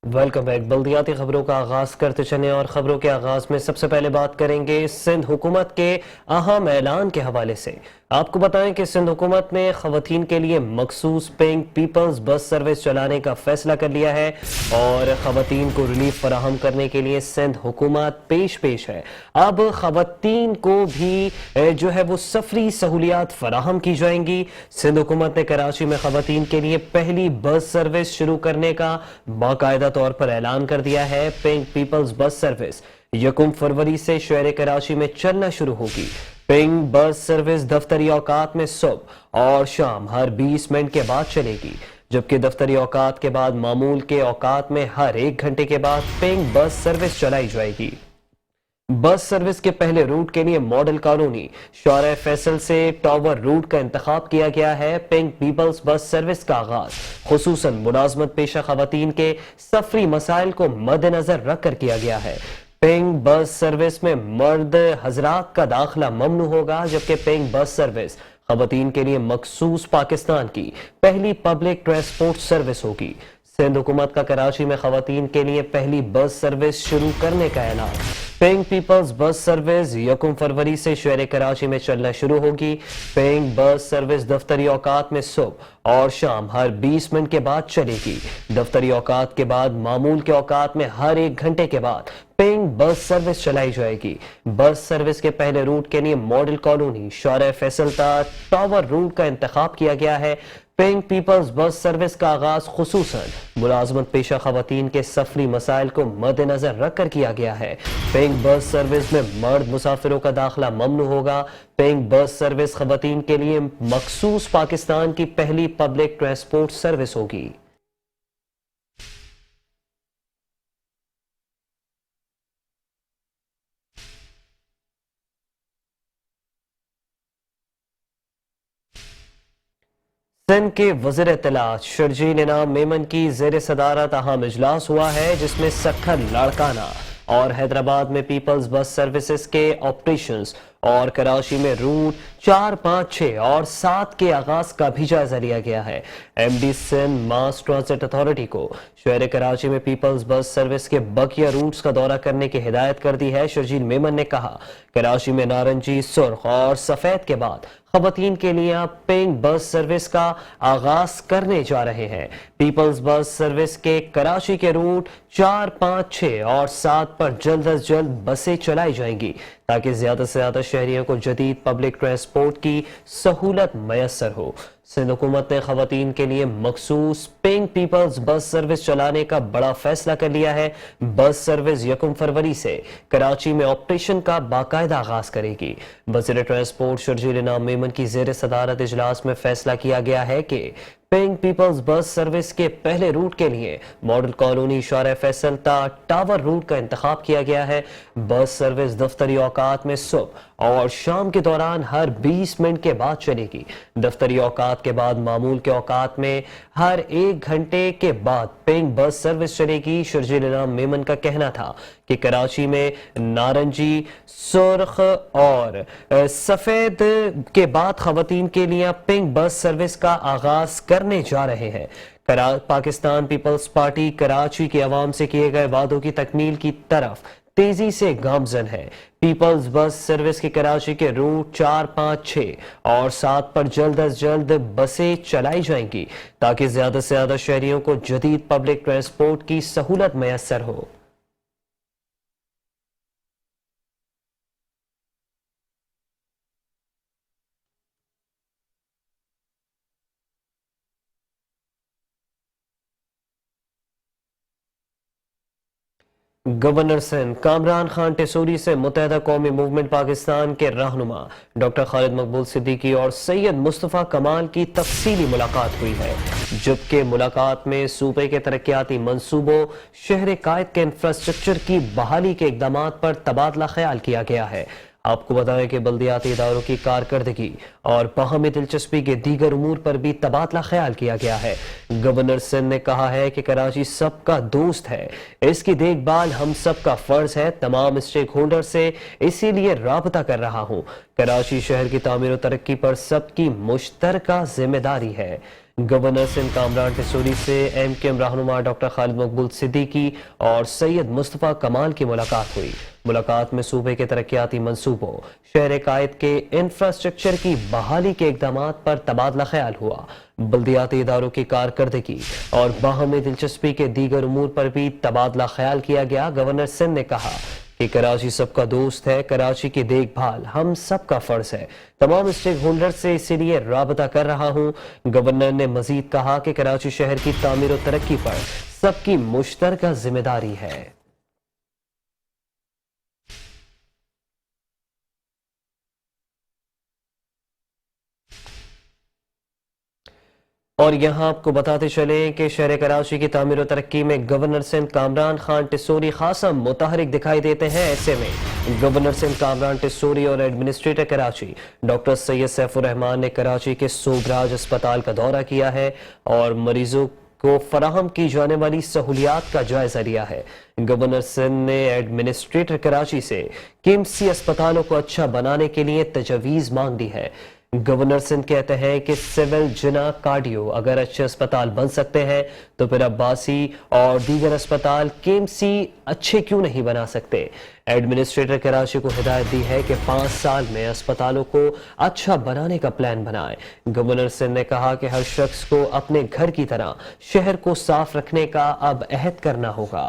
Welcome back. बल्दियाती खबरों का आगाज करते चलें और खबरों के आगाज में सबसे पहले बात करेंगे सिंध हुकूमत के अहम ऐलान के हवाले से। आपको बताएं कि सिंध हुकूमत ने खवातीन के लिए मखसूस पिंक पीपल्स बस सर्विस चलाने का फैसला कर लिया है और खवातीन को रिलीफ फराहम करने के लिए सिंध हुकूमत पेश है। अब खवातीन को भी जो है वो सफरी सहूलियात फराहम की जाएंगी। सिंध हुकूमत ने कराची में खवातीन के लिए पहली बस सर्विस शुरू करने का बाकायदा तौर पर ऐलान कर दिया है। पिंक पीपल्स बस सर्विस 1 फरवरी से शहर कराची में चलना शुरू होगी। पिंक बस सर्विस दफ्तरी औकात में सुबह और शाम हर 20 मिनट के बाद चलेगी, जबकि दफ्तरी औकात के बाद मामूल के औकात में हर 1 घंटे के बाद पिंक बस सर्विस चलाई जाएगी। बस सर्विस के पहले रूट के लिए मॉडल कॉलोनी शौरा फैसल से टावर रूट का इंतखाब किया गया है। पिंक पीपल्स बस सर्विस का आगाज खुसूसन मुलाजमत पेशा खवातीन के सफरी मसाइल को मद्देनजर रख कर किया गया है। पिंक बस सर्विस में मर्द हजरात का दाखिला ममनू होगा, जबकि पिंक बस सर्विस खवातीन के लिए मखसूस पाकिस्तान की पहली पब्लिक ट्रांसपोर्ट सर्विस होगी। सिंध हुकूमत का कराची में खवातीन के लिए पहली बस सर्विस शुरू करने का ऐलान। पिंक पीपल्स बस सर्विस 1 फरवरी से शहर कराची में चलना शुरू होगी। पिंक बस सर्विस दफ्तरी औकात में सुबह और शाम हर 20 मिनट के बाद चलेगी। दफ्तरी औकात के बाद मामूल के औकात में हर 1 घंटे के बाद पिंक बस सर्विस चलाई जाएगी। बस सर्विस के पहले रूट के लिए model colony Shahrah Faisal tower route का इंतखाब किया गया है। पिंक पीपल्स बस सर्विस का आगाज खुसूसन मुलाजमत पेशा खवातीन के सफरी मसाइल को मद्देनजर रख कर किया गया है। पिंक बस सर्विस में मर्द मुसाफिरों का दाखिला ममनू होगा। पिंक बस सर्विस खवातीन के लिए मखसूस पाकिस्तान की पहली पब्लिक ट्रांसपोर्ट सर्विस होगी। सिंध के वज़ीर इत्तलात शर्जील इनाम मेमन की ज़ेर सदारत अहम इजलास हुआ है, जिसमें सखर लाड़काना और हैदराबाद में पीपल्स बस सर्विसेज के ऑपरेशंस और कराची में रूट 4, 5, 6 और 7 के आगाज का भी जायजा लिया गया है। MD Sindh mass transit authority को शहर कराची में पीपल्स बस सर्विस के बकिया रूट्स का दौरा करने की हिदायत कर दी है। शर्जील मेमन ने कहा, कराची में नारंगी, सुर्ख और सफेद के बाद खवातीन के लिए पिंक बस सर्विस का आगाज करने जा रहे हैं। पीपल्स बस सर्विस के कराची के रूट 4, 5, 6 और 7 पर जल्द अज जल्द बसें चलाई जाएंगी, ताकि ज्यादा से ज्यादा शहरियों को जदीद पब्लिक ट्रांसपोर्ट की सहूलत मैसर हो। सिंध हुकूमत ने खवातीन के लिए मखसूस पिंक पीपल्स बस सर्विस चलाने का बड़ा फैसला कर लिया है। बस सर्विस 1 फरवरी से कराची में ऑपरेशन का बाकायदा आगाज करेगी। वज़ीर ट्रांसपोर्ट शर्जील इनाम मेमन की ज़ेर सदारत इजलास में फैसला किया गया है कि पिंक पीपल्स बस सर्विस के पहले रूट के लिए model colony Shahrah Faisal tower route का इंतखाब किया गया है। बस सर्विस दफ्तरी औकात में सुबह और शाम के दौरान हर 20 मिनट के बाद चलेगी। दफ्तरी औकात के बाद मामूल के औकात में हर 1 घंटे के बाद पिंक बस सर्विस चलेगी। शर्जील इनाम मेमन का कहना था कि कराची में नारंगी, सुर्ख और सफेद के बाद खवातीन के लिए पिंक बस सर्विस का आगाज करने जा रहे हैं। पाकिस्तान पीपल्स पार्टी कराची के अवाम से किए गए वादों की तकमील की तरफ तेजी से गामजन है। पीपल्स बस सर्विस के कराची के रूट 4, 5, 6 और 7 पर जल्द अज जल्द बसें चलाई जाएंगी, ताकि ज्यादा से ज्यादा शहरियों को जदीद पब्लिक ट्रांसपोर्ट की सहूलत मैसर हो। गवर्नर सिंध कामरान खान टेसूरी से मुत्तहदा कौमी मूवमेंट पाकिस्तान के रहनुमा डॉक्टर खालिद मकबूल सिद्दीकी और सैयद मुस्तफ़ा कमाल की तफसीली मुलाकात हुई है, जबकि मुलाकात में सूबे के तरक्याती मंसूबों, शहर कायद के इंफ्रास्ट्रक्चर की बहाली के इकदाम पर तबादला ख्याल किया गया है। आपको बताएं कि बल्दियाती इदारों की कारकर्दगी और बाहमी दिलचस्पी के दीगर उमूर पर भी तबादला ख्याल किया गया है। गवर्नर सिंध ने कहा है कि कराची सबका दोस्त है, इसकी देखभाल हम सबका फर्ज है। तमाम स्टेक होल्डर से इसीलिए राबता कर रहा हूँ। कराची शहर की तामीर और तरक्की पर सबकी मुश्तरका जिम्मेदारी है। गवर्नर सिंध कामरान टिसोरी से एमकेएम रहनुमा डॉक्टर खालिद मकबूल सिद्दीकी और सैयद मुस्तफ़ा कमाल की मुलाकात हुई। मुलाकात में सूबे के तरक्याती मंसूबों, शहर कायद के इंफ्रास्ट्रक्चर की बहाली के इक़दामात पर तबादला ख्याल हुआ। बल्दियाती इदारों की कारकर्दगी और बाहमी दिलचस्पी के दीगर उमूर पर भी तबादला ख्याल किया गया। गवर्नर सिंध ने कहा कि कराची सबका दोस्त है, कराची की देखभाल हम सबका फर्ज है, तमाम स्टेक होल्डर से इसीलिए राबता कर रहा हूं। गवर्नर ने मजीद कहा कि कराची शहर की तामीर और तरक्की पर सबकी मुश्तरका जिम्मेदारी है। और यहाँ आपको बताते चलें कि शहर कराची की तामीर और तरक्की में गवर्नर सिंध कामरान खान टिसोरी खासा मुतहरिक दिखाई देते हैं। ऐसे में गवर्नर सिंध कामरान टिसोरी और एडमिनिस्ट्रेटर कराची डॉक्टर सैयद सैफुर रहमान ने कराची के सोबराज अस्पताल का दौरा किया है और मरीजों को फराहम की जाने वाली सहूलियात का जायजा लिया है। गवर्नर सिंध ने एडमिनिस्ट्रेटर कराची से केएमसी अस्पतालों को अच्छा बनाने के लिए तजवीज़ मांग ली है। गवर्नर सिंध कहते हैं कि सिविल, जिना, कार्डियो अगर अच्छे अस्पताल बन सकते हैं तो फिर अब्बासी और दीगर अस्पताल केएमसी अच्छे क्यों नहीं बना सकते। एडमिनिस्ट्रेटर कराची को हिदायत दी है कि 5 साल में अस्पतालों को अच्छा बनाने का प्लान बनाए। गवर्नर सिंध ने कहा कि हर शख्स को अपने घर की तरह शहर को साफ रखने का अब अहद करना होगा।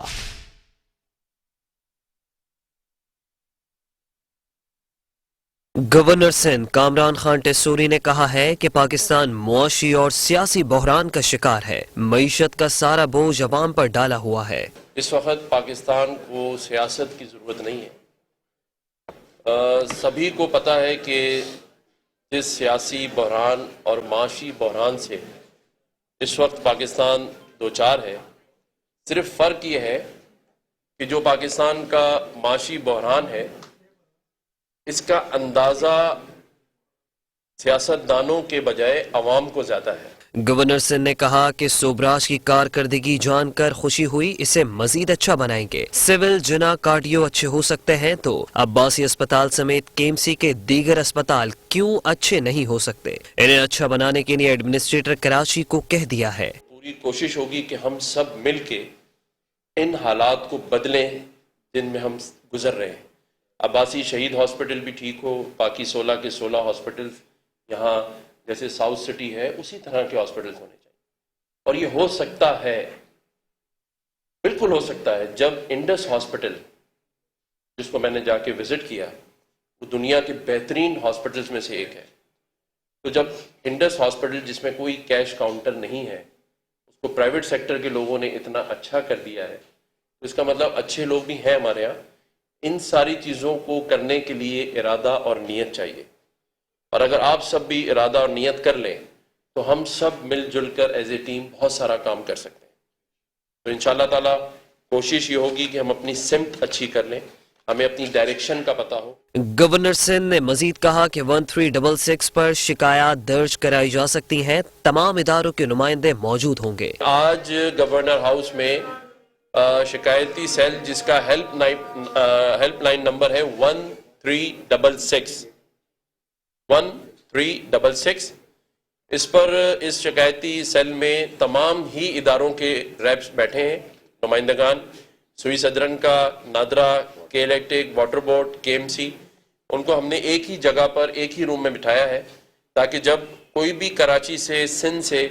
गवर्नर सिंध कामरान खान टिसोरी ने कहा है कि पाकिस्तान मुआशी और सियासी बहरान का शिकार है। मईशत का सारा बोझ अवाम पर डाला हुआ है। इस वक्त पाकिस्तान को सियासत की ज़रूरत नहीं है। सभी को पता है कि जिस सियासी बहरान और माशी बहरान से इस वक्त पाकिस्तान दो चार है, सिर्फ फ़र्क ये है कि जो पाकिस्तान का माशी बहरान है इसका अंदाज़ा सियासतदानों के बजाय अवाम को ज़्यादा है। गवर्नर सिंध ने कहा कि सोबराज की कारकर्दगी जानकर खुशी हुई, इसे मजीद अच्छा बनाएंगे। सिविल, जिना, कार्डियो अच्छे हो सकते हैं तो अब्बासी अस्पताल समेत केएमसी के दीगर अस्पताल क्यों अच्छे नहीं हो सकते। इन्हें अच्छा बनाने के लिए एडमिनिस्ट्रेटर कराची को कह दिया है। पूरी कोशिश होगी कि हम सब मिल के इन हालात को बदलें जिनमें हम गुजर रहे हैं। अब्बासी शहीद हॉस्पिटल भी ठीक हो, बाकी 16 के 16 हॉस्पिटल यहाँ जैसे साउथ सिटी है उसी तरह के हॉस्पिटल्स होने चाहिए। और ये हो सकता है, बिल्कुल हो सकता है। जब इंडस हॉस्पिटल, जिसको मैंने जाके विजिट किया, वो दुनिया के बेहतरीन हॉस्पिटल्स में से एक है, तो जब इंडस हॉस्पिटल जिसमें कोई कैश काउंटर नहीं है उसको प्राइवेट सेक्टर के लोगों ने इतना अच्छा कर दिया है, तो इसका मतलब अच्छे लोग भी हैं हमारे यहाँ। इन सारी चीज़ों को करने के लिए इरादा और नीयत चाहिए, और अगर आप सब भी इरादा और नीयत कर लें तो हम सब मिलजुल कर एज ए टीम बहुत सारा काम कर सकते हैं। तो इंशाअल्लाह ताला कोशिश ये होगी कि हम अपनी सिमत अच्छी कर लें, हमें अपनी डायरेक्शन का पता हो। गवर्नर सिंध ने मजीद कहा कि 1366 पर शिकायत दर्ज कराई जा सकती हैं, तमाम इदारों के नुमाइंदे मौजूद होंगे। आज गवर्नर हाउस में शिकायती सेल जिसका हेल्पलाइन नंबर है 1366, इस पर इस शिकायती सेल में तमाम ही इदारों के रैप्स बैठे हैं, नुमाइंदगान, सुई सदरन का, नादरा, के इलेक्ट्रिक, वाटर बोर्ड, केएमसी, उनको हमने एक ही जगह पर एक ही रूम में बिठाया है ताकि जब कोई भी कराची से, सिंध से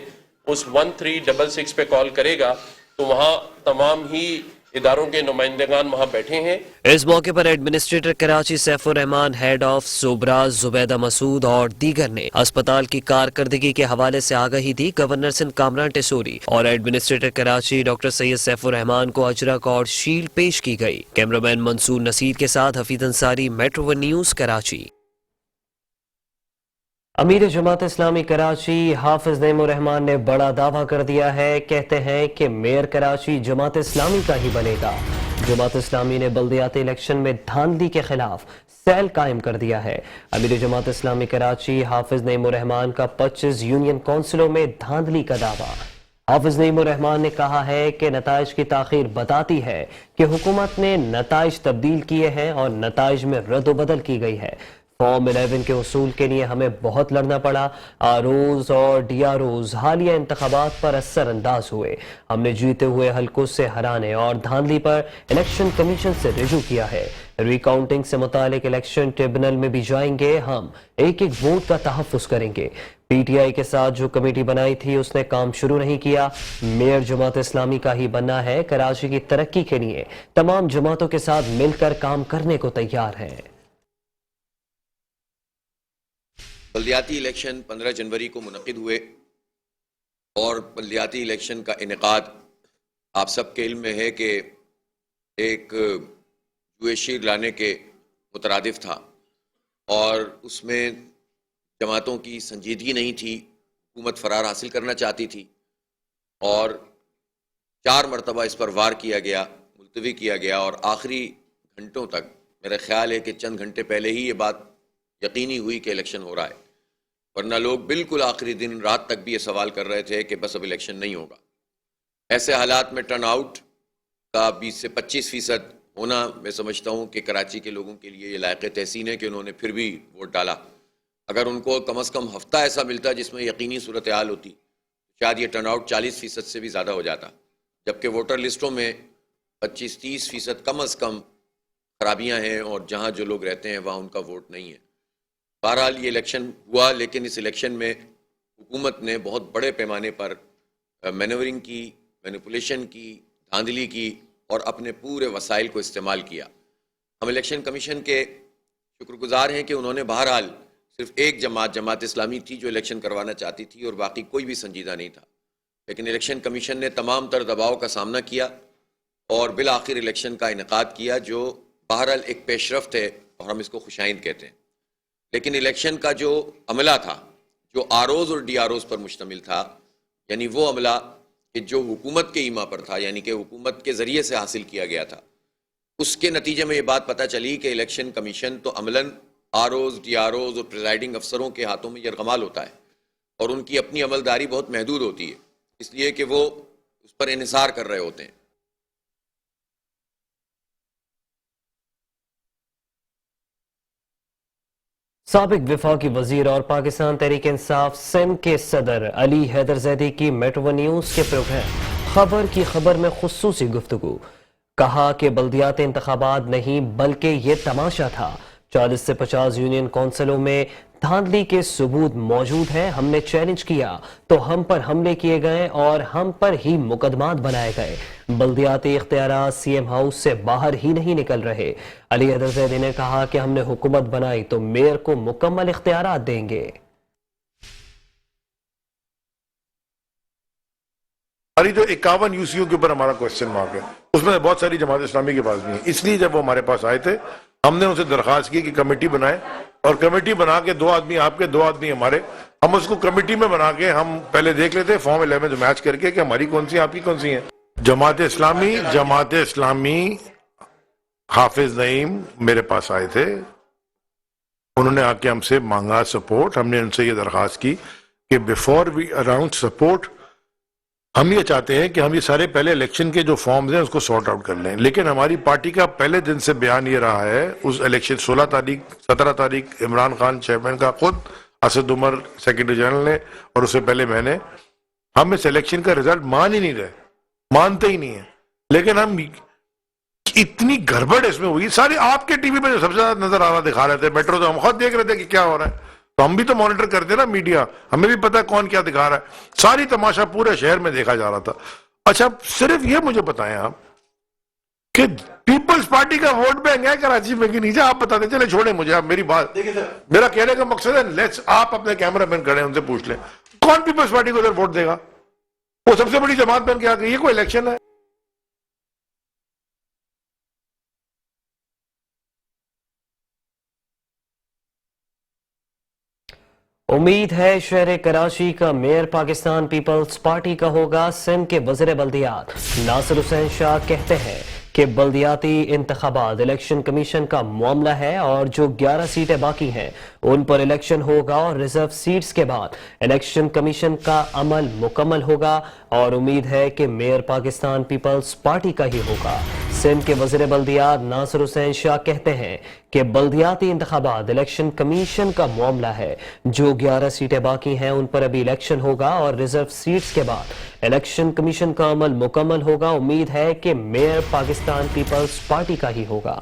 उस 1366 पे कॉल करेगा तो वहाँ तमाम ही इदारों के नुमाइंदगान वहाँ बैठे हैं। इस मौके पर administrator Karachi Saifur Rahman, head of Sobhraj Zubaida Masood और दीगर ने अस्पताल की कारकर्दगी के हवाले से आगाही दी। गवर्नर सिंध कामरान टिसोरी और एडमिनिस्ट्रेटर कराची डॉक्टर सैयद सैफुर रहमान को अजरक और शील्ड पेश की गई। कैमरामैन मंसूर नसीर के साथ Hafeez Ansari, metro one news, Karachi. अमीर जमात इस्लामी कराची हाफिज नईमुर रहमान ने बड़ा दावा कर दिया है। कहते हैं कि मेयर कराची जमात इस्लामी का ही बनेगा। जमात इस्लामी ने बल्दियाती इलेक्शन में धांधली के खिलाफ सेल कायम कर दिया है। अमीर जमात इस्लामी कराची हाफिज नईमुर रहमान का 25 यूनियन काउंसिलों में धांधली का दावा। हाफिज नईमुर रहमान ने कहा है कि नताइज की ताखीर बताती है कि हुकूमत ने नताइज तब्दील किए हैं और नताइज में रद्द बदल की गई है। फॉर्म 11 के उसूल के लिए हमें बहुत लड़ना पड़ा। आरओज और डीआरओज हालिया इंतखाबात पर असर अंदाज हुए। हमने जीते हुए हल्कों से हराने और धांधली पर इलेक्शन कमीशन से रिजू किया है। रिकाउंटिंग से मुतालिक इलेक्शन ट्रिब्यूनल में भी जाएंगे। हम एक एक वोट का तहफ्फुज करेंगे। पीटीआई के साथ जो कमेटी बनाई थी उसने काम शुरू नहीं किया। मेयर जमात इस्लामी का ही बनना है। कराची की तरक्की के लिए तमाम जमातों के साथ मिलकर काम करने को तैयार है। बल्दियाती इलेक्शन 15 जनवरी को मुनक़िद हुए और बल्दियाती इलेक्शन का इनेकाद आप सबके इल्म में है कि एक जुए शीर लाने के मुतरादिफ था और उसमें जमातों की संजीदगी नहीं थी। हुकूमत फरार हासिल करना चाहती थी और 4 मरतबा इस पर वार किया गया, मुलतवी किया गया और आखिरी घंटों तक मेरा ख्याल है कि चंद घंटे पहले ही ये बात यकीनी हुई कि इलेक्शन हो रहा है, वरना लोग बिल्कुल आखिरी दिन रात तक भी ये सवाल कर रहे थे कि बस अब इलेक्शन नहीं होगा। ऐसे हालात में टर्न आउट का 20 से 25% होना मैं समझता हूँ कि कराची के लोगों के लिए ये लायक तहसीन है कि उन्होंने फिर भी वोट डाला। अगर उनको कम अज़ कम हफ्ता ऐसा मिलता जिसमें यकीनी सूरत हाल होती, शायद ये टर्न आउट 40% से भी ज़्यादा हो जाता, जबकि वोटर लिस्टों में 25-30% कम अज़ कम खराबियाँ हैं और जहाँ जो लोग रहते हैं वहाँ उनका वोट नहीं है। बहरहाल ये इलेक्शन हुआ, लेकिन इस इलेक्शन में हुकूमत ने बहुत बड़े पैमाने पर मैनेवरिंग की, मैनिपुलेशन की, धांधली की और अपने पूरे वसाइल को इस्तेमाल किया। हम इलेक्शन कमीशन के शुक्रगुजार हैं कि उन्होंने बहरहाल सिर्फ एक जमात इस्लामी थी जो इलेक्शन करवाना चाहती थी और बाकी कोई भी संजीदा नहीं था, लेकिन इलेक्शन कमीशन ने तमाम तर दबाव का सामना किया और बिल आखिर इलेक्शन का इनेकाद किया, जो बहरहाल एक पेशरफ्त है और हम इसको खुशाइंद कहते हैं। लेकिन इलेक्शन का जो अमला था, जो आरओज और डीआरओज पर मुश्तमिल था, यानी वो अमला कि जो हुकूमत के ईमा पर था, यानी कि हुकूमत के ज़रिए से हासिल किया गया था, उसके नतीजे में ये बात पता चली कि इलेक्शन कमीशन तो अमलन आरओज, डीआरओज और प्रिजाइडिंग अफसरों के हाथों में यरगमाल होता है और उनकी अपनी अमलदारी बहुत महदूद होती है, इसलिए कि वो उस पर इन्हिसार कर रहे होते हैं। साबिक वफाकी वजीर और पाकिस्तान तहरीक इंसाफ सिंध के सदर अली हैदर जैदी की मेट्रो न्यूज़ के प्रोग्राम खबर की खबर में खुसूसी गुफ्तगू। कहा कि बल्दियाती इंतखाबात नहीं बल्कि ये तमाशा था। 40 से 50 यूनियन कौंसिलों में धांधली के सबूत मौजूद हैं। हमने चैलेंज किया तो हम पर हमले किए गए और हम पर ही मुकदमात बनाए गए। बल्दियाती इख्तियारात सीएम हाउस से बाहर ही नहीं निकल रहे। अली हैदर जैदी ने कहा कि हमने हुकूमत बनाई तो मेयर को मुकम्मल इख्तियारात देंगे। हमारी जो 51 यूसीओ के ऊपर हमारा क्वेश्चन मार्क है, उसमें बहुत सारी जमात इस्लामी के पास भी है। इसलिए जब वो हमारे पास आए थे, हमने उनसे दरखास्त की कि कमेटी बनाए और कमेटी बना के 2 आदमी आपके 2 आदमी हमारे, हम उसको कमेटी में बना के हम पहले देख लेते फॉर्म 11 जो मैच करके कि हमारी कौन सी आपकी कौन सी है। जमात इस्लामी हाफिज नईम मेरे पास आए थे, उन्होंने आके हमसे मांगा सपोर्ट। हमने उनसे ये दरखास्त की कि बिफोर वी अनाउंस सपोर्ट, हम ये चाहते हैं कि हम ये सारे पहले इलेक्शन के जो फॉर्म्स हैं उसको सॉर्ट आउट कर लें। लेकिन हमारी पार्टी का पहले दिन से बयान ये रहा है, उस इलेक्शन 17 तारीख इमरान खान चेयरमैन का खुद, असद उमर सेक्रेटरी जनरल ने और उससे पहले मैंने, हम इस इलेक्शन का रिजल्ट मान ही नहीं रहे, मानते ही नहीं है। लेकिन हम इतनी गड़बड़ इसमें हुई, सारी आपके टीवी पे जो सबसे ज्यादा नजर आ रहा दिखा रहे थे, मेट्रो तो हम खुद देख रहे थे कि क्या हो रहा है, तो हम भी तो मॉनिटर करते ना मीडिया, हमें भी पता है कौन क्या दिखा रहा है। सारी तमाशा पूरे शहर में देखा जा रहा था। अच्छा, सिर्फ ये मुझे बताएं आप कि पीपल्स पार्टी का वोट बैंक है कराची में कि नीचे, आप बता दें। चले छोड़े मुझे, आप मेरी बात, मेरा कहने का मकसद है, लेट्स, आप अपने कैमरा मैन खड़े उनसे पूछ लें कौन पीपल्स पार्टी को उधर वोट देगा। वो सबसे बड़ी जमात बन के आ गई, ये कोई इलेक्शन है? उम्मीद है शहर कराची का मेयर पाकिस्तान पीपल्स पार्टी का होगा। सिंध के वज़ीर बल्दियात नासिर हुसैन शाह कहते हैं कि बल्दियाती इंतखाबात इलेक्शन कमीशन का मामला है और जो 11 सीटें बाकी हैं उन पर इलेक्शन होगा और रिजर्व सीट्स के बाद इलेक्शन कमीशन का अमल मुकम्मल होगा और उम्मीद है कि मेयर पाकिस्तान पीपल्स पार्टी का ही होगा। सिंध के वज़ीर बल्दियात नासिर हुसैन शाह कहते हैं कि बल्दियाती इंतखाबात इलेक्शन कमीशन का मामला है। जो 11 सीटें बाकी हैं उन पर अभी इलेक्शन होगा और रिजर्व सीट्स के बाद इलेक्शन कमीशन का अमल मुकम्मल होगा। उम्मीद है कि मेयर पाकिस्तान पीपल्स पार्टी का ही होगा।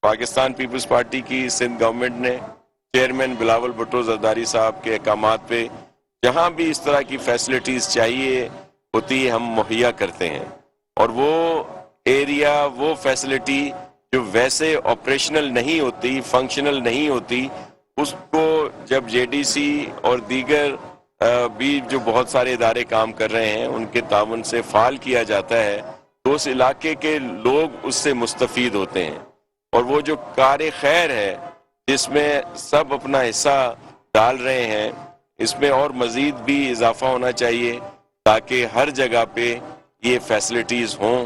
पाकिस्तान पीपल्स पार्टी की सिंध गवर्नमेंट ने चेयरमैन बिलावल भुट्टो जरदारी साहब के अहकामात पे जहां भी इस तरह की फैसिलिटीज चाहिए होती है हम मुहैया करते हैं, और वो एरिया, वो फैसिलिटी जो वैसे ऑपरेशनल नहीं होती, फंक्शनल नहीं होती, उसको जब जेडीसी और दीगर भी जो बहुत सारे इदारे काम कर रहे हैं उनके ताउन से फाल किया जाता है तो उस इलाके के लोग उससे मुस्तफीद होते हैं। और वो जो कार खैर है जिसमें सब अपना हिस्सा डाल रहे हैं, इसमें और मज़ीद भी इजाफा होना चाहिए ताकि हर जगह पे ये फैसिलिटीज़ हों।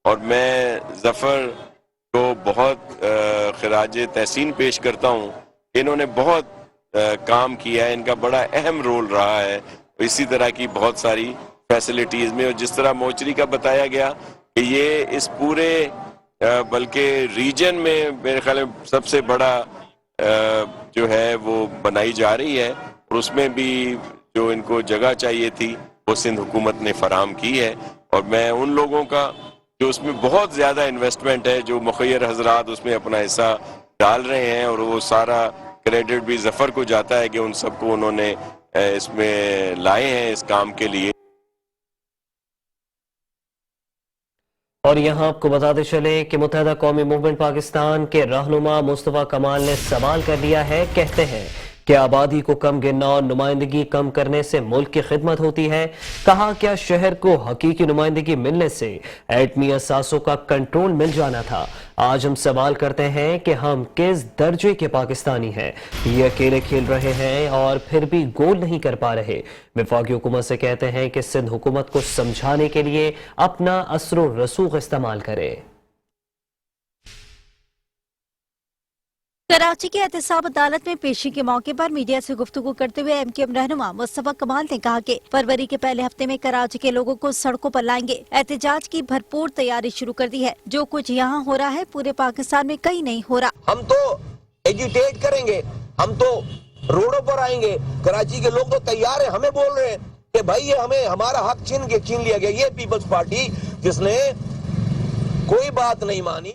और मैं ज़फ़र को बहुत खिराज तहसीन पेश करता हूँ। इन्होंने बहुत काम किया है, इनका बड़ा अहम रोल रहा है इसी तरह की बहुत सारी फैसिलिटीज़ में। और जिस तरह मोचरी का बताया गया कि ये इस पूरे बल्कि रीजन में मेरे ख्याल में सबसे बड़ा जो है वो बनाई जा रही है, और उसमें भी जो इनको जगह चाहिए थी वो सिंध हुकूमत ने फराहम की है। और मैं उन लोगों का जो उसमें बहुत ज़्यादा इन्वेस्टमेंट है, जो मुखय्यर हजरात उसमें अपना हिस्सा डाल रहे हैं, और वो सारा क्रेडिट भी ज़फ़र को जाता है कि उन सबको उन्होंने इसमें लाए हैं इस काम के लिए। और यहाँ आपको बताते चले कि मुत्तहिदा कौमी मूवमेंट पाकिस्तान के रहनुमा मुस्तफ़ा कमाल ने सवाल कर दिया है। कहते हैं कि आबादी को कम गिनना और नुमाइंदगी कम करने से मुल्क की खिदमत होती है। कहा क्या शहर को हकीकी नुमाइंदगी मिलने से एटमी असासों का कंट्रोल मिल जाना था। आज हम सवाल करते हैं कि हम किस दर्जे के पाकिस्तानी हैं। ये अकेले खेल रहे हैं और फिर भी गोल नहीं कर पा रहे। वफाकी हुकूमत से कहते हैं कि सिंध हुकूमत को समझाने के लिए अपना असर रसूख इस्तेमाल करे। कराची की एहतसाब अदालत में पेशी के मौके पर मीडिया से गुफ्तगू करते हुए एमक्यूएम रहनुमा मुस्तफा कमाल ने कहा कि फरवरी के पहले हफ्ते में कराची के लोगों को सड़कों पर लाएंगे। एहतजाज की भरपूर तैयारी शुरू कर दी है। जो कुछ यहाँ हो रहा है पूरे पाकिस्तान में कहीं नहीं हो रहा। हम तो एजुटेट करेंगे, हम तो रोडों पर आएंगे। कराची के लोग तो तैयार है, हमें बोल रहे हैं कि भाई ये हमें हमारा हक छीन लिया गया। ये पीपल्स पार्टी जिसने कोई बात नहीं मानी।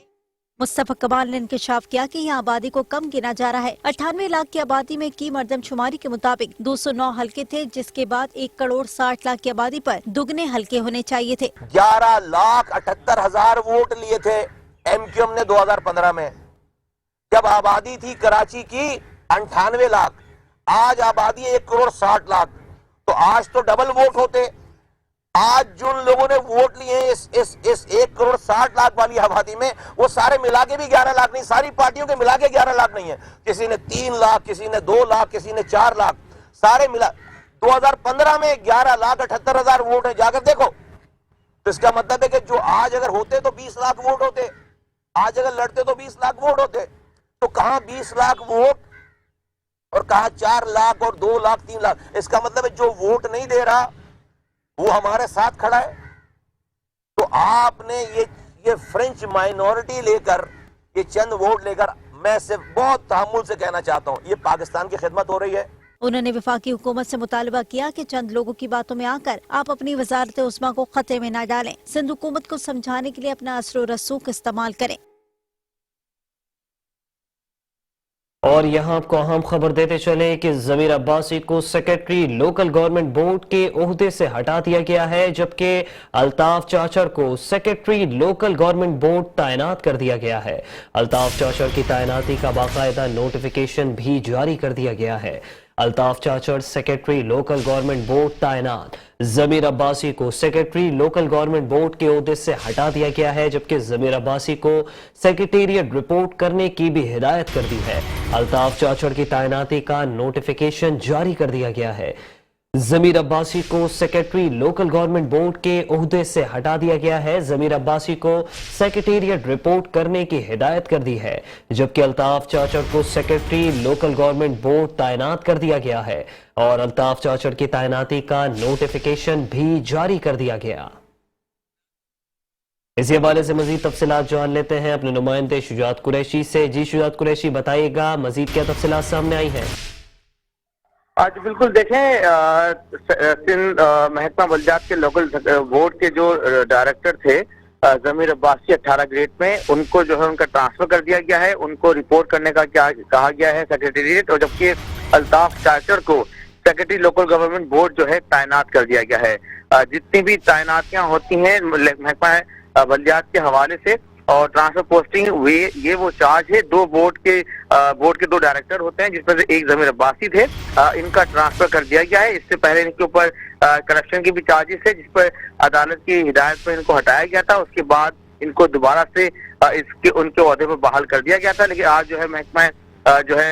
मुस्तफा कमाल ने इंकशाफ किया कि यहाँ आबादी को कम गिना जा रहा है। 98 लाख की आबादी में की मर्दमशुमारी के मुताबिक 209 हल्के थे, जिसके बाद 1,60,00,000 की आबादी पर दुगने हल्के होने चाहिए थे। 11,78,000 वोट लिए थे एमक्यूएम ने 2015 में, जब आबादी थी कराची की 98 लाख। आज आबादी 1,60,00,000, तो आज तो डबल वोट होते। आज जिन लोगों ने वोट लिए हैं इस 1,60,00,000 वाली आबादी में, वो सारे मिला के भी 11 लाख नहीं, सारी पार्टियों के मिला के 11 लाख नहीं है। किसी ने 3 लाख, किसी ने 2 लाख, किसी ने 4 लाख, सारे मिला 2015 में 11,78,000 वोट है। जाकर देखो, तो इसका मतलब है कि जो आज अगर होते तो 20 लाख वोट होते, आज अगर लड़ते तो 20 लाख वोट होते। तो कहां 20 लाख वोट और कहां 4 लाख और 2 लाख 3 लाख। इसका मतलब है जो वोट नहीं दे रहा वो हमारे साथ खड़ा है। तो आपने ये फ्रेंच माइनॉरिटी लेकर, ये चंद वोट लेकर, मैं सिर्फ बहुत तहम्मुल से कहना चाहता हूँ, ये पाकिस्तान की खिदमत हो रही है। उन्होंने वफाकी हुकूमत से मुतालबा किया कि चंद लोगों की बातों में आकर आप अपनी वजारत उस्मा को खतरे में न डालें। सिंध हुकूमत को समझाने के लिए अपना असर रसूख इस्तेमाल करें। और यहाँ आपको अहम खबर देते चले कि ज़मीर अब्बासी को सेक्रेटरी लोकल गवर्नमेंट बोर्ड के ओहदे से हटा दिया गया है, जबकि अल्ताफ चाचर को सेक्रेटरी लोकल गवर्नमेंट बोर्ड तैनात कर दिया गया है। अल्ताफ चाचर की तैनाती का बाकायदा नोटिफिकेशन भी जारी कर दिया गया है। Altaf Chachar secretary local government board तैनात। ज़मीर अब्बासी को सेक्रेटरी लोकल गवर्नमेंट बोर्ड के ओहदे से हटा दिया गया है, जबकि ज़मीर अब्बासी को सेक्रेटेरिएट रिपोर्ट करने की भी हिदायत कर दी है। अल्ताफ चाचर की तैनाती का नोटिफिकेशन जारी कर दिया गया है। ज़मीर अब्बासी को सेक्रेटरी लोकल गवर्नमेंट बोर्ड के ओहदे से हटा दिया गया है। ज़मीर अब्बासी को सेक्रेटेरिएट रिपोर्ट करने की हिदायत कर दी है, जबकि अल्ताफ चाचर को सेक्रेटरी लोकल गवर्नमेंट बोर्ड तैनात कर दिया गया है और अल्ताफ चाचर की तैनाती का नोटिफिकेशन भी जारी कर दिया गया। इसी हवाले से मजीद तफसीलात जान लेते हैं अपने नुमाइंदे शुजात कुरैशी से। जी शुजात कुरैशी, बताइएगा मजीद क्या तफसीलात सामने आई हैं? आज बिल्कुल देखें, सिंध महकमा बल्दियात के लोकल बोर्ड के जो डायरेक्टर थे जमीर अब्बासी 18 ग्रेड में, उनको जो है उनका ट्रांसफर कर दिया गया है। उनको रिपोर्ट करने का क्या कहा गया है सेक्रेटेरिएट, और जबकि अल्ताफ चाचड़ को सेक्रेटरी लोकल गवर्नमेंट बोर्ड जो है तैनात कर दिया गया है। जितनी भी तैनातियां होती हैं महकमा बल्दियात के हवाले से और ट्रांसफर पोस्टिंग हुई, ये वो चार्ज है। दो बोर्ड के दो डायरेक्टर होते हैं, जिसमें से एक जमीर अब्बासी थे, इनका ट्रांसफर कर दिया गया है। इससे पहले इनके ऊपर करप्शन की भी चार्जेस है, जिस पर अदालत की हिदायत पर इनको हटाया गया था। उसके बाद इनको दोबारा से उनके ओहदे पर बहाल कर दिया गया था। लेकिन आज जो है महकमा जो है